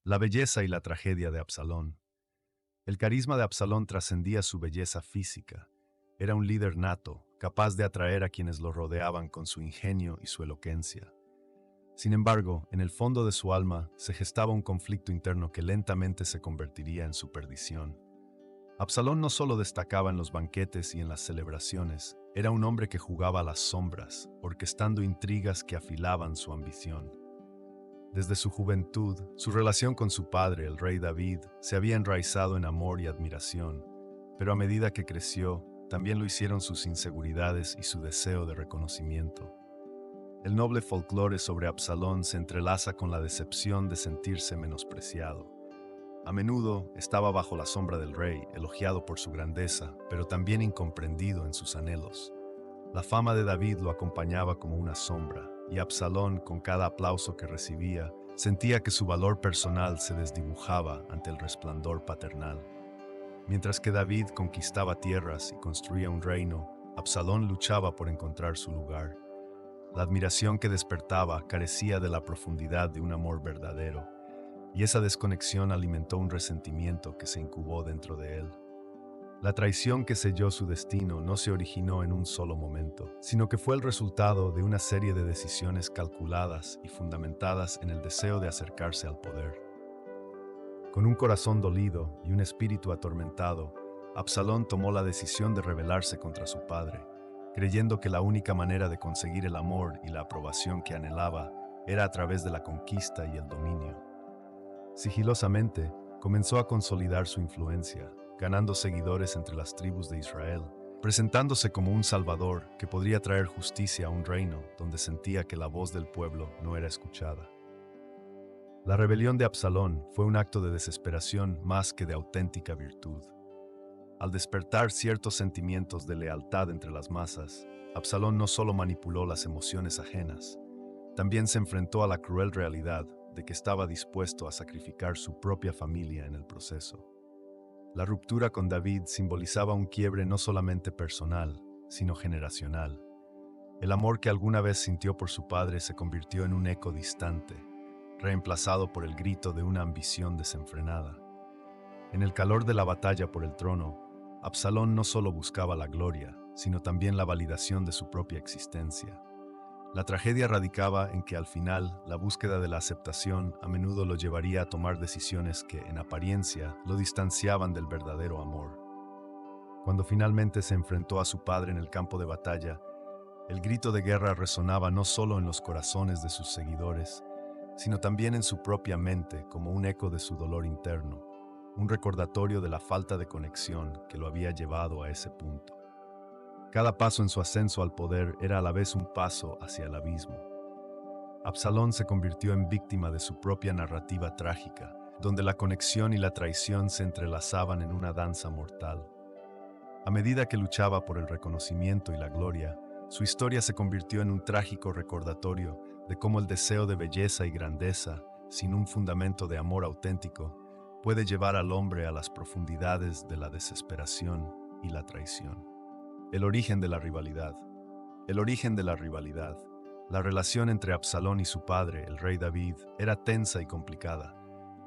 La belleza y la tragedia de Absalón. El carisma de Absalón trascendía su belleza física. Era un líder nato, capaz de atraer a quienes lo rodeaban con su ingenio y su elocuencia. Sin embargo, en el fondo de su alma se gestaba un conflicto interno que lentamente se convertiría en su perdición. Absalón no solo destacaba en los banquetes y en las celebraciones, era un hombre que jugaba a las sombras, orquestando intrigas que afilaban su ambición. Desde su juventud, su relación con su padre, el rey David, se había enraizado en amor y admiración, pero a medida que creció, también lo hicieron sus inseguridades y su deseo de reconocimiento. El noble folclore sobre Absalón se entrelaza con la decepción de sentirse menospreciado. A menudo estaba bajo la sombra del rey, elogiado por su grandeza, pero también incomprendido en sus anhelos. La fama de David lo acompañaba como una sombra, y Absalón, con cada aplauso que recibía, sentía que su valor personal se desdibujaba ante el resplandor paternal. Mientras que David conquistaba tierras y construía un reino, Absalón luchaba por encontrar su lugar. La admiración que despertaba carecía de la profundidad de un amor verdadero, y esa desconexión alimentó un resentimiento que se incubó dentro de él. La traición que selló su destino no se originó en un solo momento, sino que fue el resultado de una serie de decisiones calculadas y fundamentadas en el deseo de acercarse al poder. Con un corazón dolido y un espíritu atormentado, Absalón tomó la decisión de rebelarse contra su padre, creyendo que la única manera de conseguir el amor y la aprobación que anhelaba era a través de la conquista y el dominio. Sigilosamente, comenzó a consolidar su influencia, ganando seguidores entre las tribus de Israel, presentándose como un salvador que podría traer justicia a un reino donde sentía que la voz del pueblo no era escuchada. La rebelión de Absalón fue un acto de desesperación más que de auténtica virtud. Al despertar ciertos sentimientos de lealtad entre las masas, Absalón no solo manipuló las emociones ajenas, también se enfrentó a la cruel realidad de que estaba dispuesto a sacrificar su propia familia en el proceso. La ruptura con David simbolizaba un quiebre no solamente personal, sino generacional. El amor que alguna vez sintió por su padre se convirtió en un eco distante, reemplazado por el grito de una ambición desenfrenada. En el calor de la batalla por el trono, Absalón no solo buscaba la gloria, sino también la validación de su propia existencia. La tragedia radicaba en que al final la búsqueda de la aceptación a menudo lo llevaría a tomar decisiones que, en apariencia, lo distanciaban del verdadero amor. Cuando finalmente se enfrentó a su padre en el campo de batalla, el grito de guerra resonaba no solo en los corazones de sus seguidores, sino también en su propia mente como un eco de su dolor interno, un recordatorio de la falta de conexión que lo había llevado a ese punto. Cada paso en su ascenso al poder era a la vez un paso hacia el abismo. Absalón se convirtió en víctima de su propia narrativa trágica, donde la conexión y la traición se entrelazaban en una danza mortal. A medida que luchaba por el reconocimiento y la gloria, su historia se convirtió en un trágico recordatorio de cómo el deseo de belleza y grandeza, sin un fundamento de amor auténtico, puede llevar al hombre a las profundidades de la desesperación y la traición. El origen de la rivalidad. El origen de la rivalidad. La relación entre Absalón y su padre, el rey David, era tensa y complicada.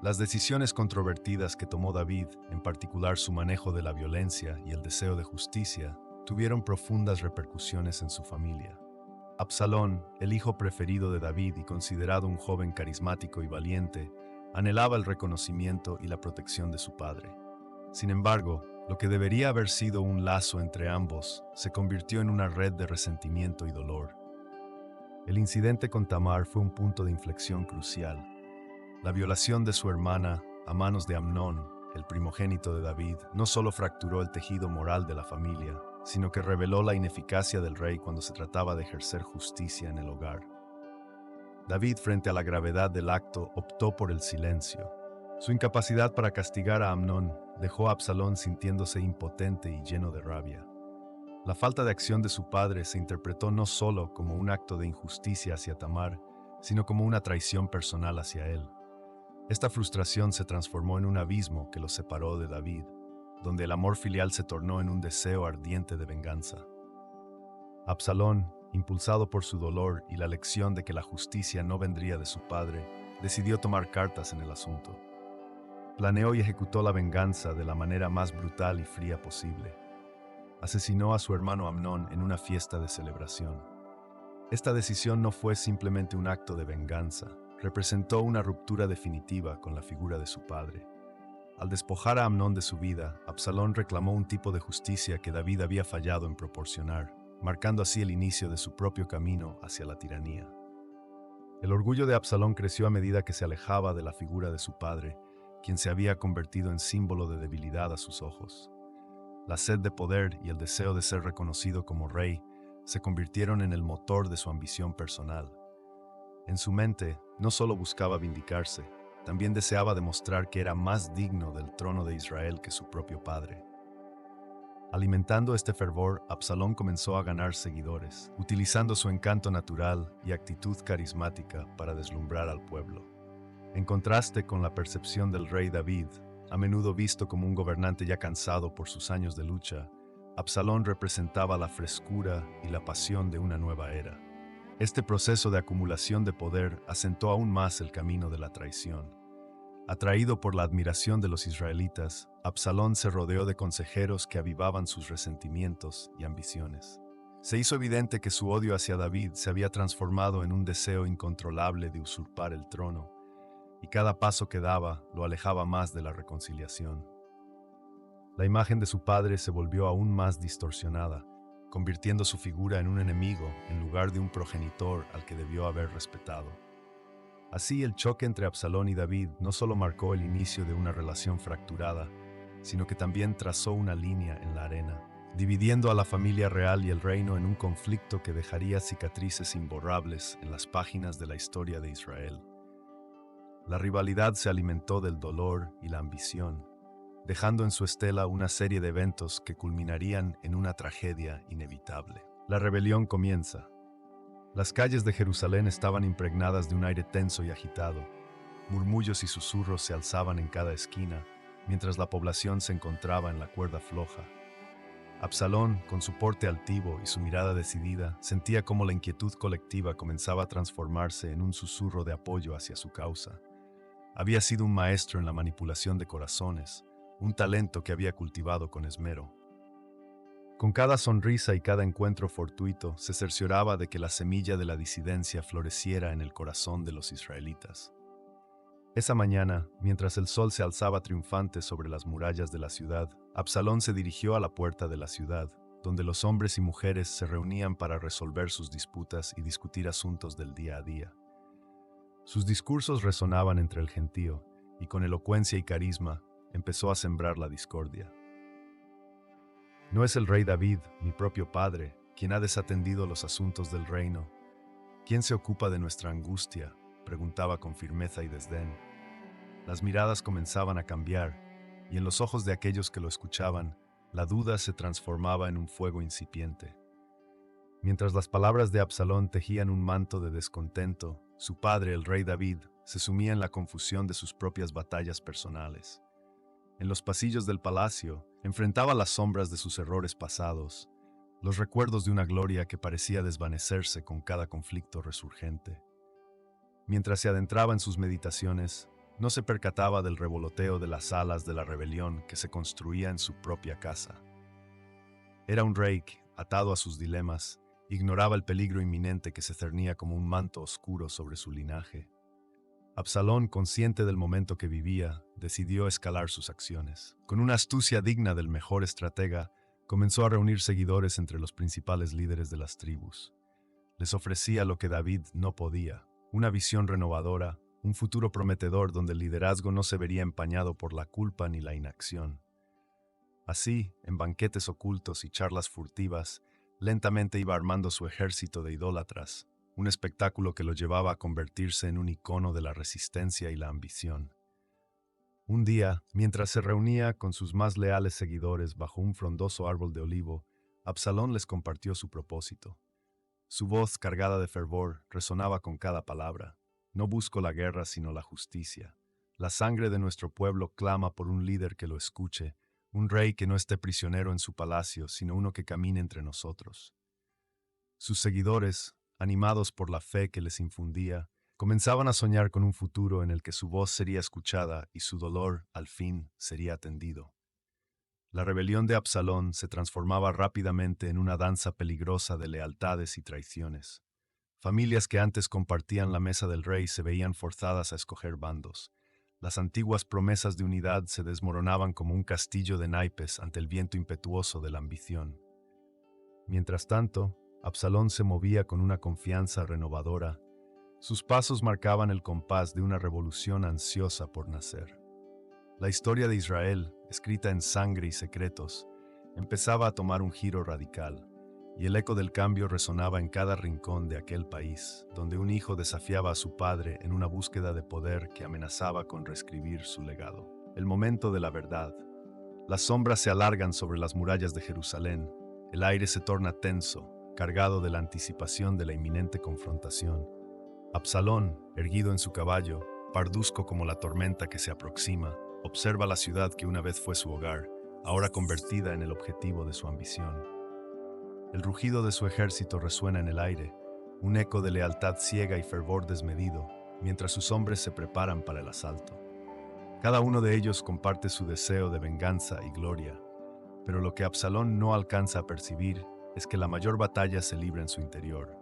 Las decisiones controvertidas que tomó David, en particular su manejo de la violencia y el deseo de justicia, tuvieron profundas repercusiones en su familia. Absalón, el hijo preferido de David y considerado un joven carismático y valiente, anhelaba el reconocimiento y la protección de su padre. Sin embargo, lo que debería haber sido un lazo entre ambos se convirtió en una red de resentimiento y dolor. El incidente con Tamar fue un punto de inflexión crucial. La violación de su hermana a manos de Amnón, el primogénito de David, no solo fracturó el tejido moral de la familia, sino que reveló la ineficacia del rey cuando se trataba de ejercer justicia en el hogar. David, frente a la gravedad del acto, optó por el silencio. Su incapacidad para castigar a Amnón dejó a Absalón sintiéndose impotente y lleno de rabia. La falta de acción de su padre se interpretó no solo como un acto de injusticia hacia Tamar, sino como una traición personal hacia él. Esta frustración se transformó en un abismo que lo separó de David, donde el amor filial se tornó en un deseo ardiente de venganza. Absalón, impulsado por su dolor y la lección de que la justicia no vendría de su padre, decidió tomar cartas en el asunto. Planeó y ejecutó la venganza de la manera más brutal y fría posible. Asesinó a su hermano Amnón en una fiesta de celebración. Esta decisión no fue simplemente un acto de venganza, representó una ruptura definitiva con la figura de su padre. Al despojar a Amnón de su vida, Absalón reclamó un tipo de justicia que David había fallado en proporcionar, marcando así el inicio de su propio camino hacia la tiranía. El orgullo de Absalón creció a medida que se alejaba de la figura de su padre, quien se había convertido en símbolo de debilidad a sus ojos. La sed de poder y el deseo de ser reconocido como rey se convirtieron en el motor de su ambición personal. En su mente, no solo buscaba vindicarse, también deseaba demostrar que era más digno del trono de Israel que su propio padre. Alimentando este fervor, Absalón comenzó a ganar seguidores, utilizando su encanto natural y actitud carismática para deslumbrar al pueblo. En contraste con la percepción del rey David, a menudo visto como un gobernante ya cansado por sus años de lucha, Absalón representaba la frescura y la pasión de una nueva era. Este proceso de acumulación de poder asentó aún más el camino de la traición. Atraído por la admiración de los israelitas, Absalón se rodeó de consejeros que avivaban sus resentimientos y ambiciones. Se hizo evidente que su odio hacia David se había transformado en un deseo incontrolable de usurpar el trono, y cada paso que daba lo alejaba más de la reconciliación. La imagen de su padre se volvió aún más distorsionada, convirtiendo su figura en un enemigo en lugar de un progenitor al que debió haber respetado. Así, el choque entre Absalón y David no solo marcó el inicio de una relación fracturada, sino que también trazó una línea en la arena, dividiendo a la familia real y el reino en un conflicto que dejaría cicatrices imborrables en las páginas de la historia de Israel. La rivalidad se alimentó del dolor y la ambición, dejando en su estela una serie de eventos que culminarían en una tragedia inevitable. La rebelión comienza. Las calles de Jerusalén estaban impregnadas de un aire tenso y agitado. Murmullos y susurros se alzaban en cada esquina, mientras la población se encontraba en la cuerda floja. Absalón, con su porte altivo y su mirada decidida, sentía cómo la inquietud colectiva comenzaba a transformarse en un susurro de apoyo hacia su causa. Había sido un maestro en la manipulación de corazones, un talento que había cultivado con esmero. Con cada sonrisa y cada encuentro fortuito, se cercioraba de que la semilla de la disidencia floreciera en el corazón de los israelitas. Esa mañana, mientras el sol se alzaba triunfante sobre las murallas de la ciudad, Absalón se dirigió a la puerta de la ciudad, donde los hombres y mujeres se reunían para resolver sus disputas y discutir asuntos del día a día. Sus discursos resonaban entre el gentío, y con elocuencia y carisma empezó a sembrar la discordia. No es el rey David, mi propio padre, quien ha desatendido los asuntos del reino. ¿Quién se ocupa de nuestra angustia?, preguntaba con firmeza y desdén. Las miradas comenzaban a cambiar, y en los ojos de aquellos que lo escuchaban, la duda se transformaba en un fuego incipiente. Mientras las palabras de Absalón tejían un manto de descontento, su padre, el rey David, se sumía en la confusión de sus propias batallas personales. En los pasillos del palacio, enfrentaba las sombras de sus errores pasados, los recuerdos de una gloria que parecía desvanecerse con cada conflicto resurgente. Mientras se adentraba en sus meditaciones, no se percataba del revoloteo de las alas de la rebelión que se construía en su propia casa. Era un rey que, atado a sus dilemas, ignoraba el peligro inminente que se cernía como un manto oscuro sobre su linaje. Absalón, consciente del momento que vivía, decidió escalar sus acciones. Con una astucia digna del mejor estratega, comenzó a reunir seguidores entre los principales líderes de las tribus. Les ofrecía lo que David no podía, una visión renovadora, un futuro prometedor donde el liderazgo no se vería empañado por la culpa ni la inacción. Así, en banquetes ocultos y charlas furtivas, lentamente iba armando su ejército de idólatras, un espectáculo que lo llevaba a convertirse en un icono de la resistencia y la ambición. Un día, mientras se reunía con sus más leales seguidores bajo un frondoso árbol de olivo, Absalón les compartió su propósito. Su voz, cargada de fervor, resonaba con cada palabra. No busco la guerra, sino la justicia. La sangre de nuestro pueblo clama por un líder que lo escuche, un rey que no esté prisionero en su palacio, sino uno que camine entre nosotros. Sus seguidores, animados por la fe que les infundía, Comenzaban a soñar con un futuro en el que su voz sería escuchada y su dolor, al fin, sería atendido. La rebelión de Absalón se transformaba rápidamente en una danza peligrosa de lealtades y traiciones. Familias que antes compartían la mesa del rey se veían forzadas a escoger bandos. Las antiguas promesas de unidad se desmoronaban como un castillo de naipes ante el viento impetuoso de la ambición. Mientras tanto, Absalón se movía con una confianza renovadora. Sus pasos marcaban el compás de una revolución ansiosa por nacer. La historia de Israel, escrita en sangre y secretos, empezaba a tomar un giro radical, y el eco del cambio resonaba en cada rincón de aquel país, donde un hijo desafiaba a su padre en una búsqueda de poder que amenazaba con reescribir su legado. El momento de la verdad. Las sombras se alargan sobre las murallas de Jerusalén, el aire se torna tenso, cargado de la anticipación de la inminente confrontación. Absalón, erguido en su caballo, parduzco como la tormenta que se aproxima, observa la ciudad que una vez fue su hogar, ahora convertida en el objetivo de su ambición. El rugido de su ejército resuena en el aire, un eco de lealtad ciega y fervor desmedido, mientras sus hombres se preparan para el asalto. Cada uno de ellos comparte su deseo de venganza y gloria, pero lo que Absalón no alcanza a percibir es que la mayor batalla se libra en su interior.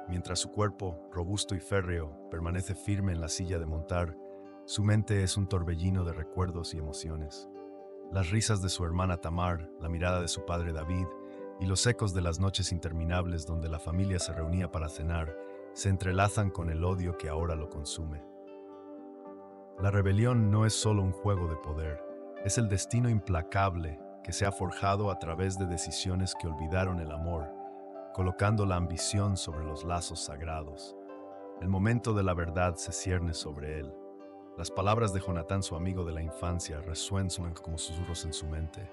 Mientras su cuerpo, robusto y férreo, permanece firme en la silla de montar, su mente es un torbellino de recuerdos y emociones. Las risas de su hermana Tamar, la mirada de su padre David y los ecos de las noches interminables donde la familia se reunía para cenar se entrelazan con el odio que ahora lo consume. La rebelión no es solo un juego de poder, es el destino implacable que se ha forjado a través de decisiones que olvidaron el amor, colocando la ambición sobre los lazos sagrados. El momento de la verdad se cierne sobre él. Las palabras de Jonatán, su amigo de la infancia, resuenan como susurros en su mente.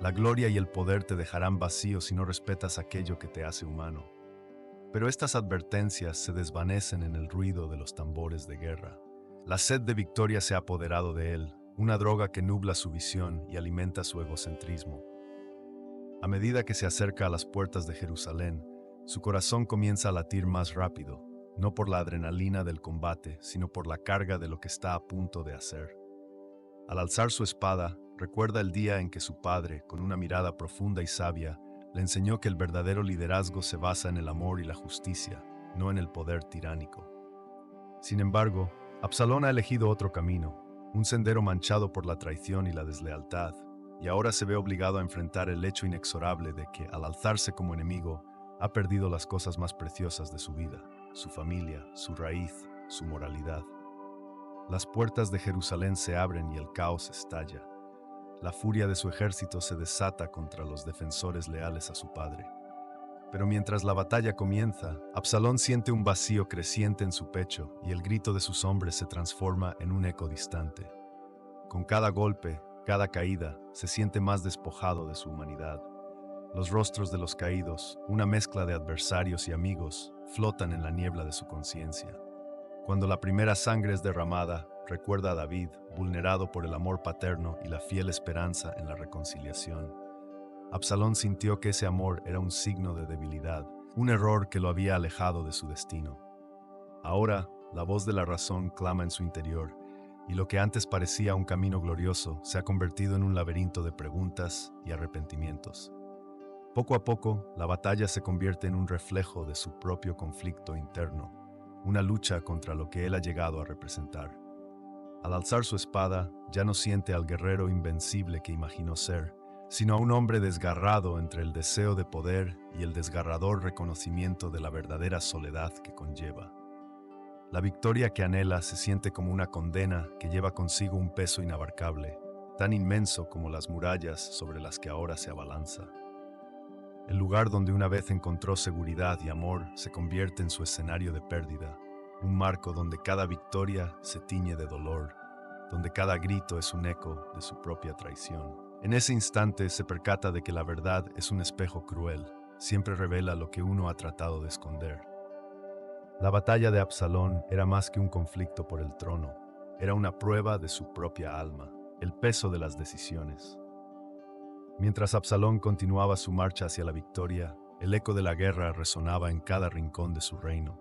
La gloria y el poder te dejarán vacío si no respetas aquello que te hace humano. Pero estas advertencias se desvanecen en el ruido de los tambores de guerra. La sed de victoria se ha apoderado de él, una droga que nubla su visión y alimenta su egocentrismo. A medida que se acerca a las puertas de Jerusalén, su corazón comienza a latir más rápido, no por la adrenalina del combate, sino por la carga de lo que está a punto de hacer. Al alzar su espada, recuerda el día en que su padre, con una mirada profunda y sabia, le enseñó que el verdadero liderazgo se basa en el amor y la justicia, no en el poder tiránico. Sin embargo, Absalón ha elegido otro camino, un sendero manchado por la traición y la deslealtad, y ahora se ve obligado a enfrentar el hecho inexorable de que, al alzarse como enemigo, ha perdido las cosas más preciosas de su vida, su familia, su raíz, su moralidad. Las puertas de Jerusalén se abren y el caos estalla. La furia de su ejército se desata contra los defensores leales a su padre. Pero mientras la batalla comienza, Absalón siente un vacío creciente en su pecho y el grito de sus hombres se transforma en un eco distante. Con cada golpe, cada caída, se siente más despojado de su humanidad. Los rostros de los caídos, una mezcla de adversarios y amigos, flotan en la niebla de su conciencia. Cuando la primera sangre es derramada, recuerda a David, vulnerado por el amor paterno y la fiel esperanza en la reconciliación. Absalón sintió que ese amor era un signo de debilidad, un error que lo había alejado de su destino. Ahora, la voz de la razón clama en su interior, y lo que antes parecía un camino glorioso se ha convertido en un laberinto de preguntas y arrepentimientos. Poco a poco, la batalla se convierte en un reflejo de su propio conflicto interno, una lucha contra lo que él ha llegado a representar. Al alzar su espada, ya no siente al guerrero invencible que imaginó ser, sino a un hombre desgarrado entre el deseo de poder y el desgarrador reconocimiento de la verdadera soledad que conlleva. La victoria que anhela se siente como una condena que lleva consigo un peso inabarcable, tan inmenso como las murallas sobre las que ahora se abalanza. El lugar donde una vez encontró seguridad y amor se convierte en su escenario de pérdida, un marco donde cada victoria se tiñe de dolor, donde cada grito es un eco de su propia traición. En ese instante se percata de que la verdad es un espejo cruel, siempre revela lo que uno ha tratado de esconder. La batalla de Absalón era más que un conflicto por el trono, era una prueba de su propia alma, el peso de las decisiones. Mientras Absalón continuaba su marcha hacia la victoria, el eco de la guerra resonaba en cada rincón de su reino.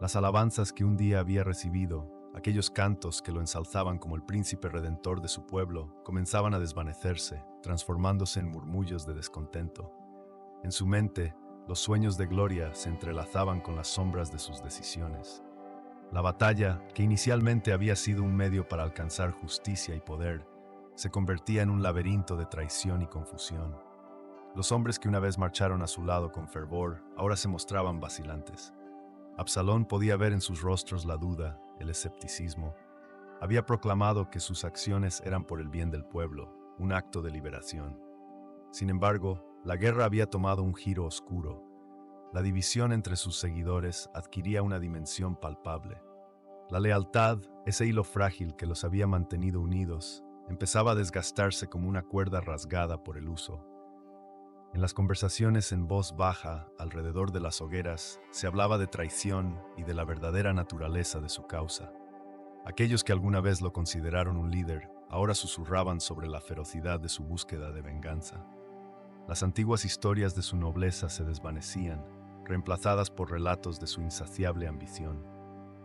Las alabanzas que un día había recibido, aquellos cantos que lo ensalzaban como el príncipe redentor de su pueblo, comenzaban a desvanecerse, transformándose en murmullos de descontento. En su mente, los sueños de gloria se entrelazaban con las sombras de sus decisiones. La batalla, que inicialmente había sido un medio para alcanzar justicia y poder, se convertía en un laberinto de traición y confusión. Los hombres que una vez marcharon a su lado con fervor, ahora se mostraban vacilantes. Absalón podía ver en sus rostros la duda, el escepticismo. Había proclamado que sus acciones eran por el bien del pueblo, un acto de liberación. Sin embargo, la guerra había tomado un giro oscuro. La división entre sus seguidores adquiría una dimensión palpable. La lealtad, ese hilo frágil que los había mantenido unidos, empezaba a desgastarse como una cuerda rasgada por el uso. En las conversaciones en voz baja, alrededor de las hogueras, se hablaba de traición y de la verdadera naturaleza de su causa. Aquellos que alguna vez lo consideraron un líder, ahora susurraban sobre la ferocidad de su búsqueda de venganza. Las antiguas historias de su nobleza se desvanecían, reemplazadas por relatos de su insaciable ambición.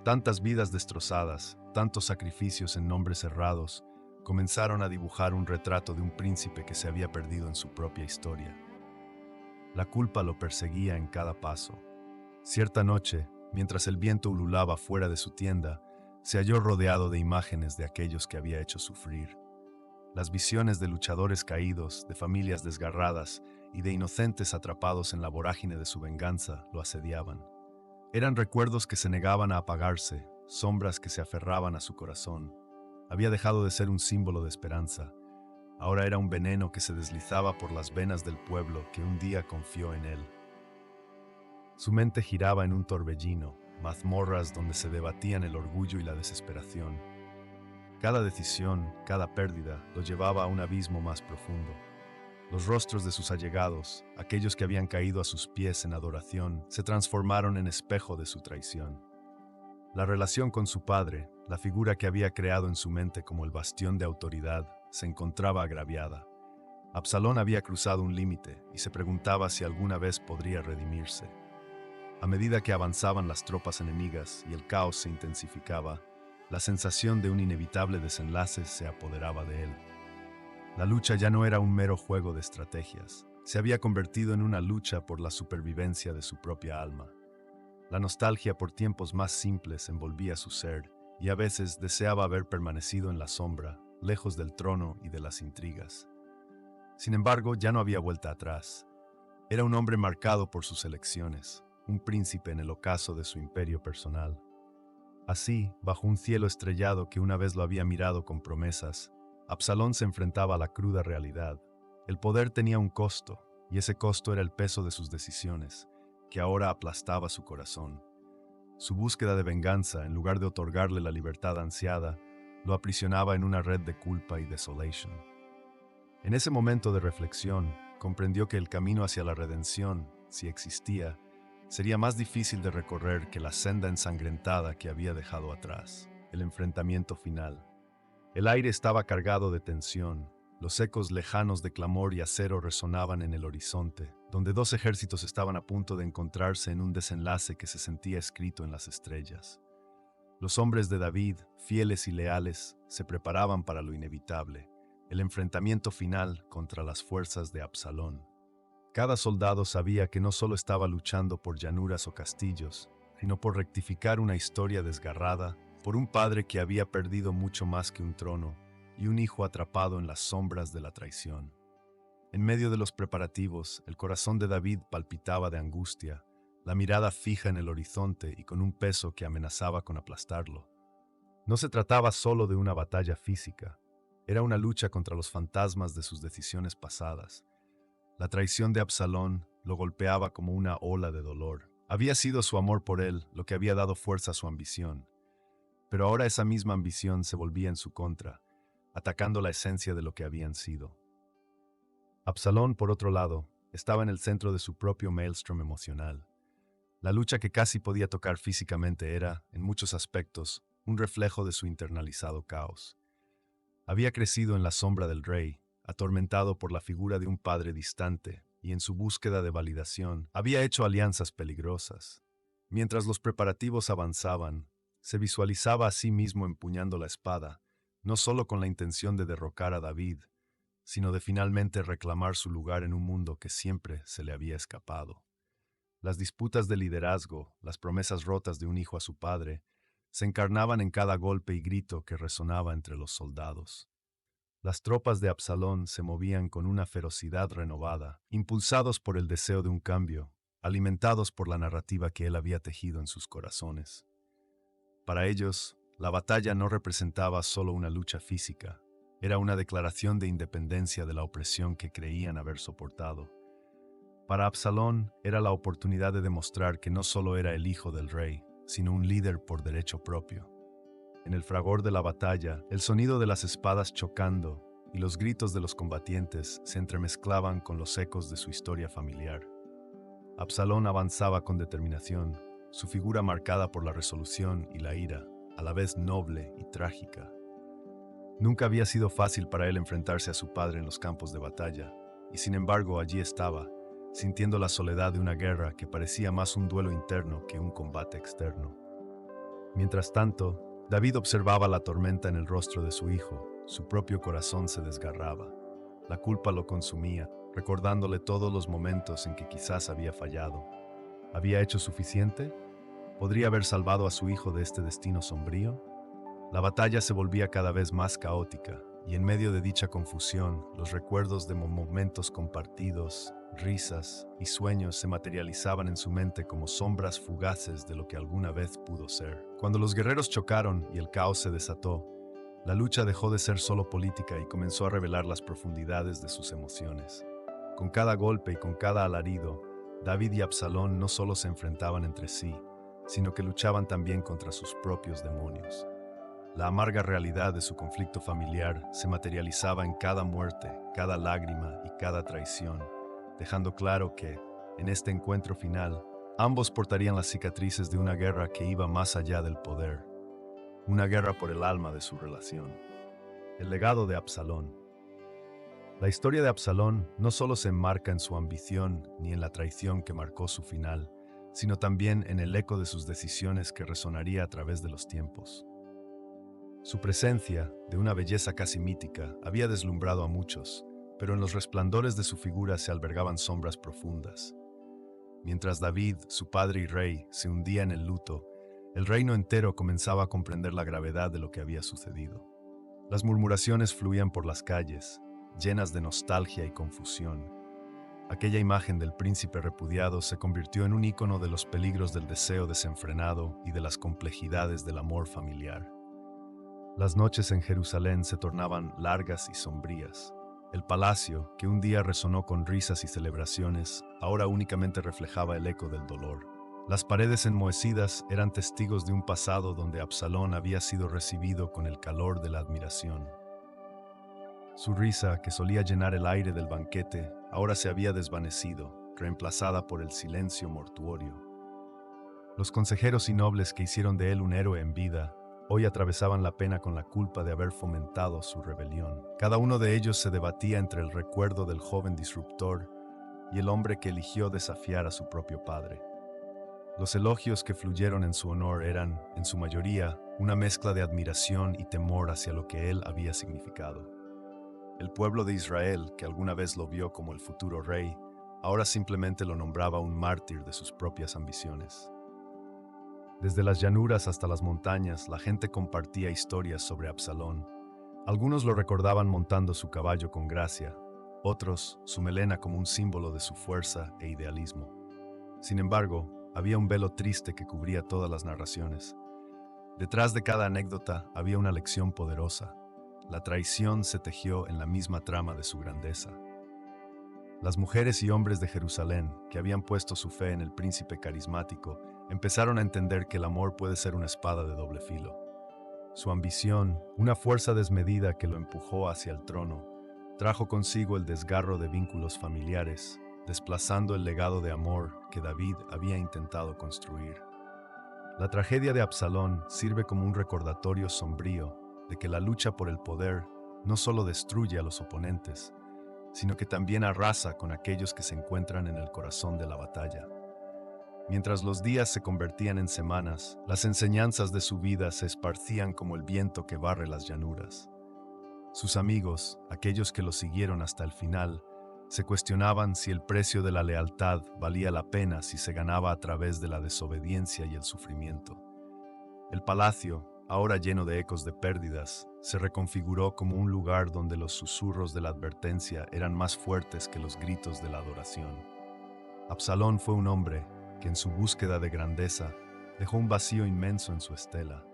Tantas vidas destrozadas, tantos sacrificios en nombres errados, comenzaron a dibujar un retrato de un príncipe que se había perdido en su propia historia. La culpa lo perseguía en cada paso. Cierta noche, mientras el viento ululaba fuera de su tienda, se halló rodeado de imágenes de aquellos que había hecho sufrir. Las visiones de luchadores caídos, de familias desgarradas y de inocentes atrapados en la vorágine de su venganza lo asediaban. Eran recuerdos que se negaban a apagarse, sombras que se aferraban a su corazón. Había dejado de ser un símbolo de esperanza. Ahora era un veneno que se deslizaba por las venas del pueblo que un día confió en él. Su mente giraba en un torbellino, mazmorras donde se debatían el orgullo y la desesperación. Cada decisión, cada pérdida, lo llevaba a un abismo más profundo. Los rostros de sus allegados, aquellos que habían caído a sus pies en adoración, se transformaron en espejo de su traición. La relación con su padre, la figura que había creado en su mente como el bastión de autoridad, se encontraba agraviada. Absalón había cruzado un límite y se preguntaba si alguna vez podría redimirse. A medida que avanzaban las tropas enemigas y el caos se intensificaba, la sensación de un inevitable desenlace se apoderaba de él. La lucha ya no era un mero juego de estrategias, se había convertido en una lucha por la supervivencia de su propia alma. La nostalgia por tiempos más simples envolvía su ser, y a veces deseaba haber permanecido en la sombra, lejos del trono y de las intrigas. Sin embargo, ya no había vuelta atrás. Era un hombre marcado por sus elecciones, un príncipe en el ocaso de su imperio personal. Así, bajo un cielo estrellado que una vez lo había mirado con promesas, Absalón se enfrentaba a la cruda realidad. El poder tenía un costo, y ese costo era el peso de sus decisiones, que ahora aplastaba su corazón. Su búsqueda de venganza, en lugar de otorgarle la libertad ansiada, lo aprisionaba en una red de culpa y desolación. En ese momento de reflexión, comprendió que el camino hacia la redención, si existía, sería más difícil de recorrer que la senda ensangrentada que había dejado atrás, el enfrentamiento final. El aire estaba cargado de tensión, los ecos lejanos de clamor y acero resonaban en el horizonte, donde dos ejércitos estaban a punto de encontrarse en un desenlace que se sentía escrito en las estrellas. Los hombres de David, fieles y leales, se preparaban para lo inevitable, el enfrentamiento final contra las fuerzas de Absalón. Cada soldado sabía que no solo estaba luchando por llanuras o castillos, sino por rectificar una historia desgarrada, por un padre que había perdido mucho más que un trono y un hijo atrapado en las sombras de la traición. En medio de los preparativos, el corazón de David palpitaba de angustia, la mirada fija en el horizonte y con un peso que amenazaba con aplastarlo. No se trataba solo de una batalla física, era una lucha contra los fantasmas de sus decisiones pasadas. La traición de Absalón lo golpeaba como una ola de dolor. Había sido su amor por él lo que había dado fuerza a su ambición. Pero ahora esa misma ambición se volvía en su contra, atacando la esencia de lo que habían sido. Absalón, por otro lado, estaba en el centro de su propio maelstrom emocional. La lucha que casi podía tocar físicamente era, en muchos aspectos, un reflejo de su internalizado caos. Había crecido en la sombra del rey, atormentado por la figura de un padre distante, y en su búsqueda de validación, había hecho alianzas peligrosas. Mientras los preparativos avanzaban, se visualizaba a sí mismo empuñando la espada, no solo con la intención de derrocar a David, sino de finalmente reclamar su lugar en un mundo que siempre se le había escapado. Las disputas de liderazgo, las promesas rotas de un hijo a su padre, se encarnaban en cada golpe y grito que resonaba entre los soldados. Las tropas de Absalón se movían con una ferocidad renovada, impulsados por el deseo de un cambio, alimentados por la narrativa que él había tejido en sus corazones. Para ellos, la batalla no representaba solo una lucha física, era una declaración de independencia de la opresión que creían haber soportado. Para Absalón era la oportunidad de demostrar que no solo era el hijo del rey, sino un líder por derecho propio. En el fragor de la batalla, el sonido de las espadas chocando y los gritos de los combatientes se entremezclaban con los ecos de su historia familiar. Absalón avanzaba con determinación, su figura marcada por la resolución y la ira, a la vez noble y trágica. Nunca había sido fácil para él enfrentarse a su padre en los campos de batalla, y sin embargo allí estaba, sintiendo la soledad de una guerra que parecía más un duelo interno que un combate externo. Mientras tanto, David observaba la tormenta en el rostro de su hijo, su propio corazón se desgarraba. La culpa lo consumía, recordándole todos los momentos en que quizás había fallado. ¿Había hecho suficiente? ¿Podría haber salvado a su hijo de este destino sombrío? La batalla se volvía cada vez más caótica, y en medio de dicha confusión, los recuerdos de momentos compartidos, risas y sueños se materializaban en su mente como sombras fugaces de lo que alguna vez pudo ser. Cuando los guerreros chocaron y el caos se desató, la lucha dejó de ser solo política y comenzó a revelar las profundidades de sus emociones. Con cada golpe y con cada alarido, David y Absalón no solo se enfrentaban entre sí, sino que luchaban también contra sus propios demonios. La amarga realidad de su conflicto familiar se materializaba en cada muerte, cada lágrima y cada traición, dejando claro que, en este encuentro final, ambos portarían las cicatrices de una guerra que iba más allá del poder, una guerra por el alma de su relación. El legado de Absalón. La historia de Absalón no solo se enmarca en su ambición ni en la traición que marcó su final, sino también en el eco de sus decisiones que resonaría a través de los tiempos. Su presencia, de una belleza casi mítica, había deslumbrado a muchos, pero en los resplandores de su figura se albergaban sombras profundas. Mientras David, su padre y rey, se hundía en el luto, el reino entero comenzaba a comprender la gravedad de lo que había sucedido. Las murmuraciones fluían por las calles, llenas de nostalgia y confusión. Aquella imagen del príncipe repudiado se convirtió en un ícono de los peligros del deseo desenfrenado y de las complejidades del amor familiar. Las noches en Jerusalén se tornaban largas y sombrías. El palacio, que un día resonó con risas y celebraciones, ahora únicamente reflejaba el eco del dolor. Las paredes enmohecidas eran testigos de un pasado donde Absalón había sido recibido con el calor de la admiración. Su risa, que solía llenar el aire del banquete, ahora se había desvanecido, reemplazada por el silencio mortuorio. Los consejeros y nobles que hicieron de él un héroe en vida, hoy atravesaban la pena con la culpa de haber fomentado su rebelión. Cada uno de ellos se debatía entre el recuerdo del joven disruptor y el hombre que eligió desafiar a su propio padre. Los elogios que fluyeron en su honor eran, en su mayoría, una mezcla de admiración y temor hacia lo que él había significado. El pueblo de Israel, que alguna vez lo vio como el futuro rey, ahora simplemente lo nombraba un mártir de sus propias ambiciones. Desde las llanuras hasta las montañas, la gente compartía historias sobre Absalón. Algunos lo recordaban montando su caballo con gracia, otros su melena como un símbolo de su fuerza e idealismo. Sin embargo, había un velo triste que cubría todas las narraciones. Detrás de cada anécdota había una lección poderosa. La traición se tejió en la misma trama de su grandeza. Las mujeres y hombres de Jerusalén, que habían puesto su fe en el príncipe carismático, empezaron a entender que el amor puede ser una espada de doble filo. Su ambición, una fuerza desmedida que lo empujó hacia el trono, trajo consigo el desgarro de vínculos familiares, desplazando el legado de amor que David había intentado construir. La tragedia de Absalón sirve como un recordatorio sombrío de que la lucha por el poder no solo destruye a los oponentes, sino que también arrasa con aquellos que se encuentran en el corazón de la batalla. Mientras los días se convertían en semanas, las enseñanzas de su vida se esparcían como el viento que barre las llanuras. Sus amigos, aquellos que lo siguieron hasta el final, se cuestionaban si el precio de la lealtad valía la pena si se ganaba a través de la desobediencia y el sufrimiento. El palacio, ahora lleno de ecos de pérdidas, se reconfiguró como un lugar donde los susurros de la advertencia eran más fuertes que los gritos de la adoración. Absalón fue un hombre que en su búsqueda de grandeza dejó un vacío inmenso en su estela.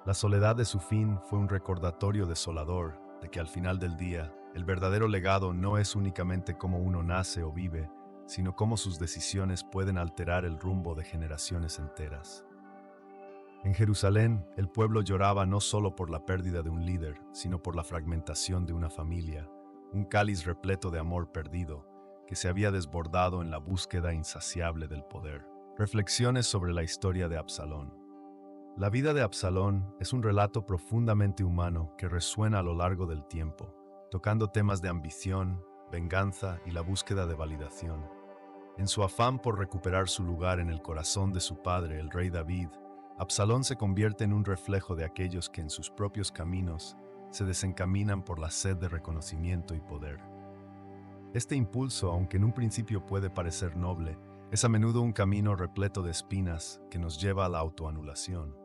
La soledad de su fin fue un recordatorio desolador de que al final del día, el verdadero legado no es únicamente cómo uno nace o vive, sino cómo sus decisiones pueden alterar el rumbo de generaciones enteras. En Jerusalén, el pueblo lloraba no solo por la pérdida de un líder, sino por la fragmentación de una familia, un cáliz repleto de amor perdido, que se había desbordado en la búsqueda insaciable del poder. Reflexiones sobre la historia de Absalón. La vida de Absalón es un relato profundamente humano que resuena a lo largo del tiempo, tocando temas de ambición, venganza y la búsqueda de validación. En su afán por recuperar su lugar en el corazón de su padre, el rey David, Absalón se convierte en un reflejo de aquellos que en sus propios caminos se desencaminan por la sed de reconocimiento y poder. Este impulso, aunque en un principio puede parecer noble, es a menudo un camino repleto de espinas que nos lleva a la autoanulación.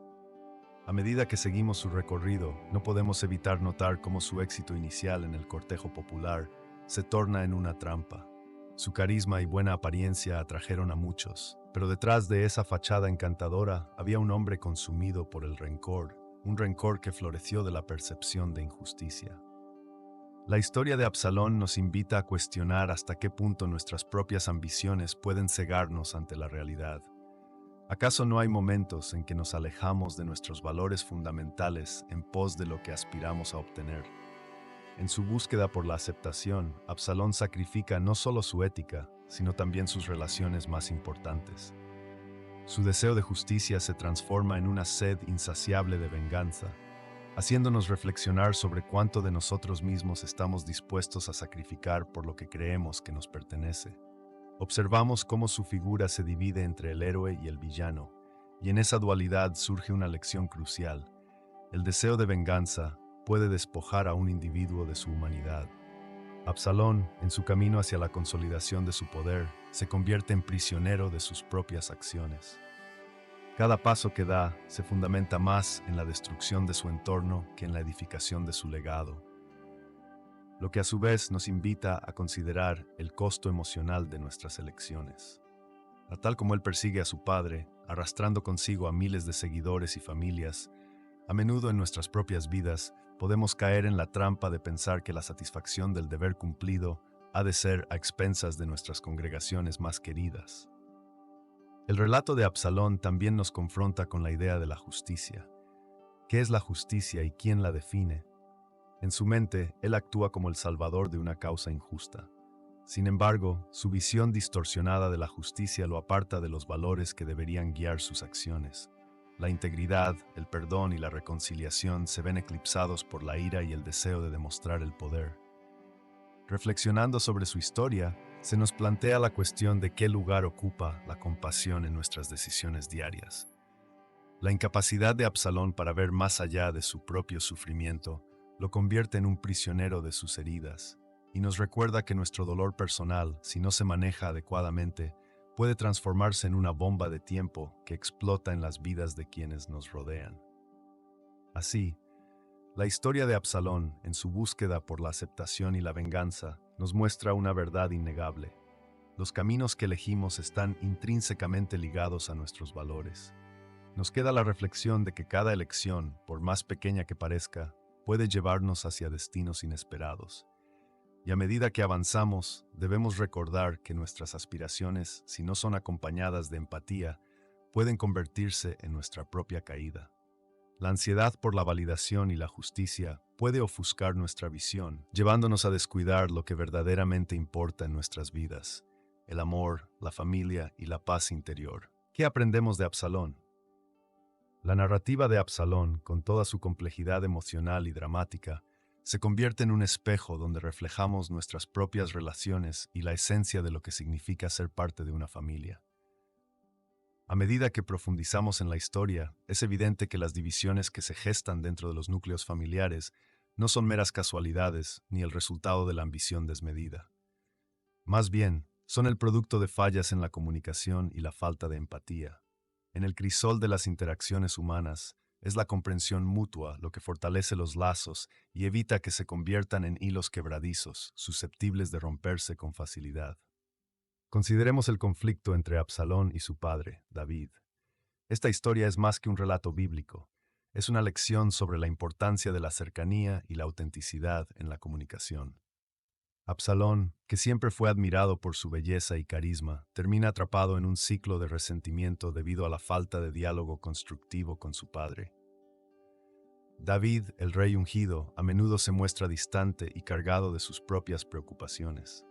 A medida que seguimos su recorrido, no podemos evitar notar cómo su éxito inicial en el cortejo popular se torna en una trampa. Su carisma y buena apariencia atrajeron a muchos, pero detrás de esa fachada encantadora había un hombre consumido por el rencor, un rencor que floreció de la percepción de injusticia. La historia de Absalón nos invita a cuestionar hasta qué punto nuestras propias ambiciones pueden cegarnos ante la realidad. ¿Acaso no hay momentos en que nos alejamos de nuestros valores fundamentales en pos de lo que aspiramos a obtener? En su búsqueda por la aceptación, Absalón sacrifica no solo su ética, sino también sus relaciones más importantes. Su deseo de justicia se transforma en una sed insaciable de venganza, haciéndonos reflexionar sobre cuánto de nosotros mismos estamos dispuestos a sacrificar por lo que creemos que nos pertenece. Observamos cómo su figura se divide entre el héroe y el villano, y en esa dualidad surge una lección crucial. El deseo de venganza puede despojar a un individuo de su humanidad. Absalón, en su camino hacia la consolidación de su poder, se convierte en prisionero de sus propias acciones. Cada paso que da se fundamenta más en la destrucción de su entorno que en la edificación de su legado, lo que a su vez nos invita a considerar el costo emocional de nuestras elecciones. A tal como él persigue a su padre, arrastrando consigo a miles de seguidores y familias, a menudo en nuestras propias vidas podemos caer en la trampa de pensar que la satisfacción del deber cumplido ha de ser a expensas de nuestras congregaciones más queridas. El relato de Absalón también nos confronta con la idea de la justicia. ¿Qué es la justicia y quién la define? En su mente, él actúa como el salvador de una causa injusta. Sin embargo, su visión distorsionada de la justicia lo aparta de los valores que deberían guiar sus acciones. La integridad, el perdón y la reconciliación se ven eclipsados por la ira y el deseo de demostrar el poder. Reflexionando sobre su historia, se nos plantea la cuestión de qué lugar ocupa la compasión en nuestras decisiones diarias. La incapacidad de Absalón para ver más allá de su propio sufrimiento lo convierte en un prisionero de sus heridas y nos recuerda que nuestro dolor personal, si no se maneja adecuadamente, puede transformarse en una bomba de tiempo que explota en las vidas de quienes nos rodean. Así, la historia de Absalón, en su búsqueda por la aceptación y la venganza, nos muestra una verdad innegable. Los caminos que elegimos están intrínsecamente ligados a nuestros valores. Nos queda la reflexión de que cada elección, por más pequeña que parezca, puede llevarnos hacia destinos inesperados. Y a medida que avanzamos, debemos recordar que nuestras aspiraciones, si no son acompañadas de empatía, pueden convertirse en nuestra propia caída. La ansiedad por la validación y la justicia puede ofuscar nuestra visión, llevándonos a descuidar lo que verdaderamente importa en nuestras vidas: el amor, la familia y la paz interior. ¿Qué aprendemos de Absalón? La narrativa de Absalón, con toda su complejidad emocional y dramática, se convierte en un espejo donde reflejamos nuestras propias relaciones y la esencia de lo que significa ser parte de una familia. A medida que profundizamos en la historia, es evidente que las divisiones que se gestan dentro de los núcleos familiares no son meras casualidades ni el resultado de la ambición desmedida. Más bien, son el producto de fallas en la comunicación y la falta de empatía. En el crisol de las interacciones humanas, es la comprensión mutua lo que fortalece los lazos y evita que se conviertan en hilos quebradizos, susceptibles de romperse con facilidad. Consideremos el conflicto entre Absalón y su padre, David. Esta historia es más que un relato bíblico. Es una lección sobre la importancia de la cercanía y la autenticidad en la comunicación. Absalón, que siempre fue admirado por su belleza y carisma, termina atrapado en un ciclo de resentimiento debido a la falta de diálogo constructivo con su padre. David, el rey ungido, a menudo se muestra distante y cargado de sus propias preocupaciones.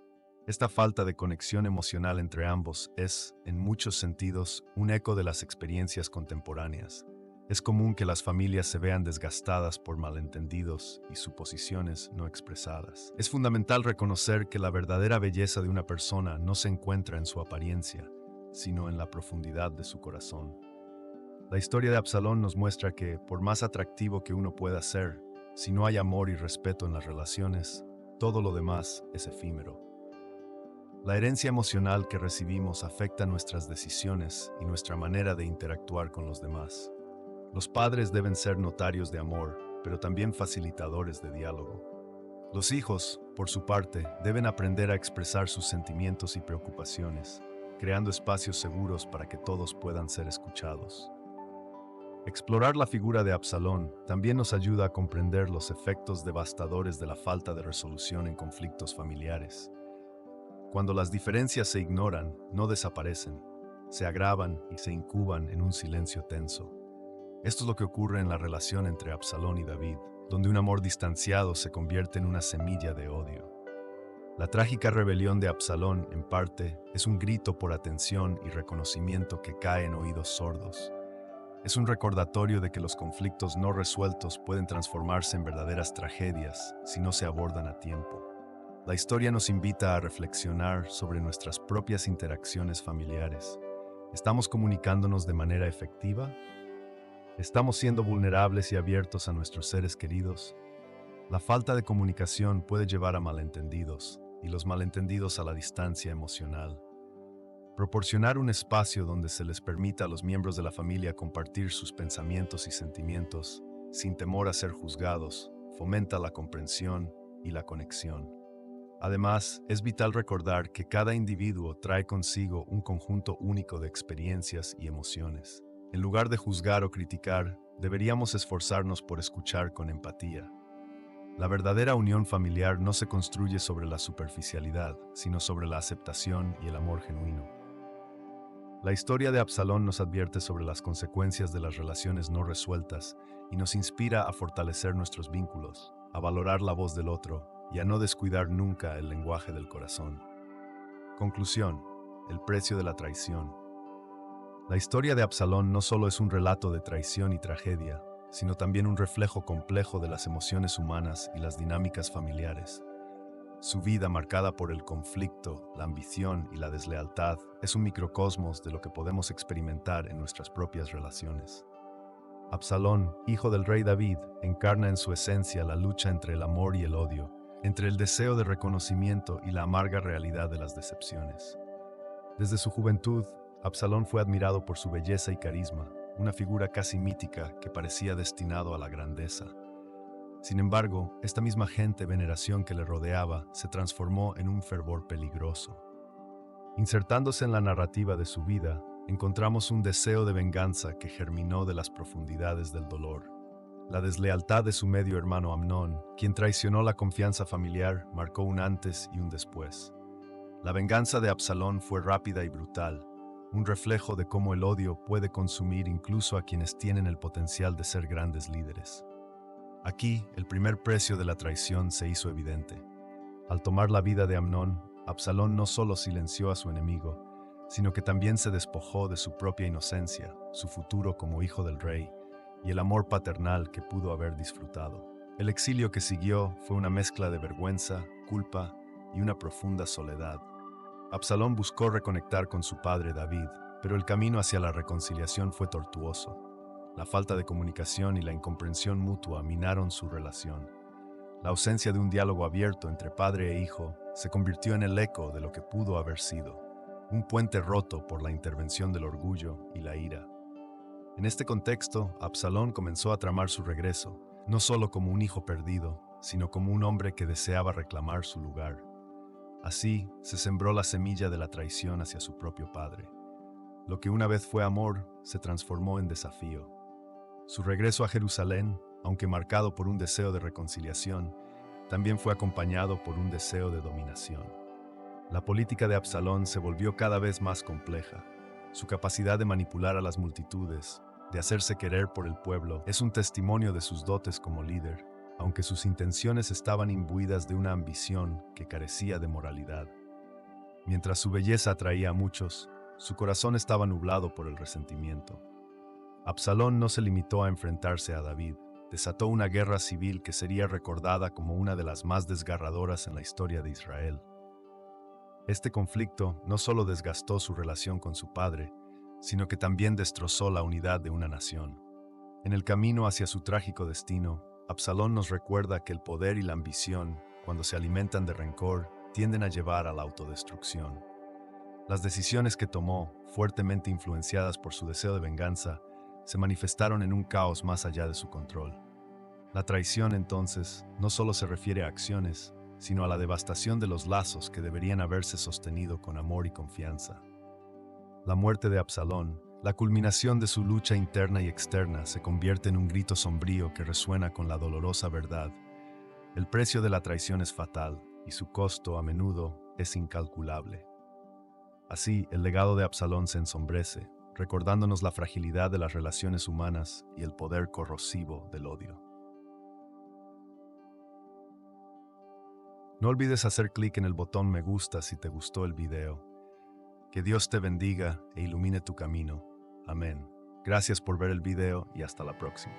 Esta falta de conexión emocional entre ambos es, en muchos sentidos, un eco de las experiencias contemporáneas. Es común que las familias se vean desgastadas por malentendidos y suposiciones no expresadas. Es fundamental reconocer que la verdadera belleza de una persona no se encuentra en su apariencia, sino en la profundidad de su corazón. La historia de Absalón nos muestra que, por más atractivo que uno pueda ser, si no hay amor y respeto en las relaciones, todo lo demás es efímero. La herencia emocional que recibimos afecta nuestras decisiones y nuestra manera de interactuar con los demás. Los padres deben ser notarios de amor, pero también facilitadores de diálogo. Los hijos, por su parte, deben aprender a expresar sus sentimientos y preocupaciones, creando espacios seguros para que todos puedan ser escuchados. Explorar la figura de Absalón también nos ayuda a comprender los efectos devastadores de la falta de resolución en conflictos familiares. Cuando las diferencias se ignoran, no desaparecen, se agravan y se incuban en un silencio tenso. Esto es lo que ocurre en la relación entre Absalón y David, donde un amor distanciado se convierte en una semilla de odio. La trágica rebelión de Absalón, en parte, es un grito por atención y reconocimiento que cae en oídos sordos. Es un recordatorio de que los conflictos no resueltos pueden transformarse en verdaderas tragedias si no se abordan a tiempo. La historia nos invita a reflexionar sobre nuestras propias interacciones familiares. ¿Estamos comunicándonos de manera efectiva? ¿Estamos siendo vulnerables y abiertos a nuestros seres queridos? La falta de comunicación puede llevar a malentendidos, y los malentendidos a la distancia emocional. Proporcionar un espacio donde se les permita a los miembros de la familia compartir sus pensamientos y sentimientos, sin temor a ser juzgados, fomenta la comprensión y la conexión. Además, es vital recordar que cada individuo trae consigo un conjunto único de experiencias y emociones. En lugar de juzgar o criticar, deberíamos esforzarnos por escuchar con empatía. La verdadera unión familiar no se construye sobre la superficialidad, sino sobre la aceptación y el amor genuino. La historia de Absalón nos advierte sobre las consecuencias de las relaciones no resueltas y nos inspira a fortalecer nuestros vínculos, a valorar la voz del otro y a no descuidar nunca el lenguaje del corazón. Conclusión: el precio de la traición. La historia de Absalón no solo es un relato de traición y tragedia, sino también un reflejo complejo de las emociones humanas y las dinámicas familiares. Su vida, marcada por el conflicto, la ambición y la deslealtad, es un microcosmos de lo que podemos experimentar en nuestras propias relaciones. Absalón, hijo del rey David, encarna en su esencia la lucha entre el amor y el odio, entre el deseo de reconocimiento y la amarga realidad de las decepciones. Desde su juventud, Absalón fue admirado por su belleza y carisma, una figura casi mítica que parecía destinado a la grandeza. Sin embargo, esta misma veneración que le rodeaba se transformó en un fervor peligroso. Insertándose en la narrativa de su vida, encontramos un deseo de venganza que germinó de las profundidades del dolor. La deslealtad de su medio hermano Amnón, quien traicionó la confianza familiar, marcó un antes y un después. La venganza de Absalón fue rápida y brutal, un reflejo de cómo el odio puede consumir incluso a quienes tienen el potencial de ser grandes líderes. Aquí, el primer precio de la traición se hizo evidente. Al tomar la vida de Amnón, Absalón no solo silenció a su enemigo, sino que también se despojó de su propia inocencia, su futuro como hijo del rey, y el amor paternal que pudo haber disfrutado. El exilio que siguió fue una mezcla de vergüenza, culpa y una profunda soledad. Absalón buscó reconectar con su padre David, Pero el camino hacia la reconciliación fue tortuoso. La falta de comunicación y la incomprensión mutua minaron su relación. La ausencia de un diálogo abierto entre padre e hijo se convirtió en el eco de lo que pudo haber sido, un puente roto por la intervención del orgullo y la ira. En este contexto, Absalón comenzó a tramar su regreso, no solo como un hijo perdido, sino como un hombre que deseaba reclamar su lugar. Así se sembró la semilla de la traición hacia su propio padre. Lo que una vez fue amor se transformó en desafío. Su regreso a Jerusalén, aunque marcado por un deseo de reconciliación, también fue acompañado por un deseo de dominación. La política de Absalón se volvió cada vez más compleja. Su capacidad de manipular a las multitudes, de hacerse querer por el pueblo, es un testimonio de sus dotes como líder, aunque sus intenciones estaban imbuidas de una ambición que carecía de moralidad. Mientras su belleza atraía a muchos, su corazón estaba nublado por el resentimiento. Absalón no se limitó a enfrentarse a David, desató una guerra civil que sería recordada como una de las más desgarradoras en la historia de Israel. Este conflicto no solo desgastó su relación con su padre, sino que también destrozó la unidad de una nación. En el camino hacia su trágico destino, Absalón nos recuerda que el poder y la ambición, cuando se alimentan de rencor, tienden a llevar a la autodestrucción. Las decisiones que tomó, fuertemente influenciadas por su deseo de venganza, se manifestaron en un caos más allá de su control. La traición, entonces, no solo se refiere a acciones, sino a la devastación de los lazos que deberían haberse sostenido con amor y confianza. La muerte de Absalón, la culminación de su lucha interna y externa, se convierte en un grito sombrío que resuena con la dolorosa verdad. El precio de la traición es fatal y su costo, a menudo, es incalculable. Así, el legado de Absalón se ensombrece, recordándonos la fragilidad de las relaciones humanas y el poder corrosivo del odio. No olvides hacer clic en el botón me gusta si te gustó el video. Que Dios te bendiga e ilumine tu camino. Amén. Gracias por ver el video y hasta la próxima.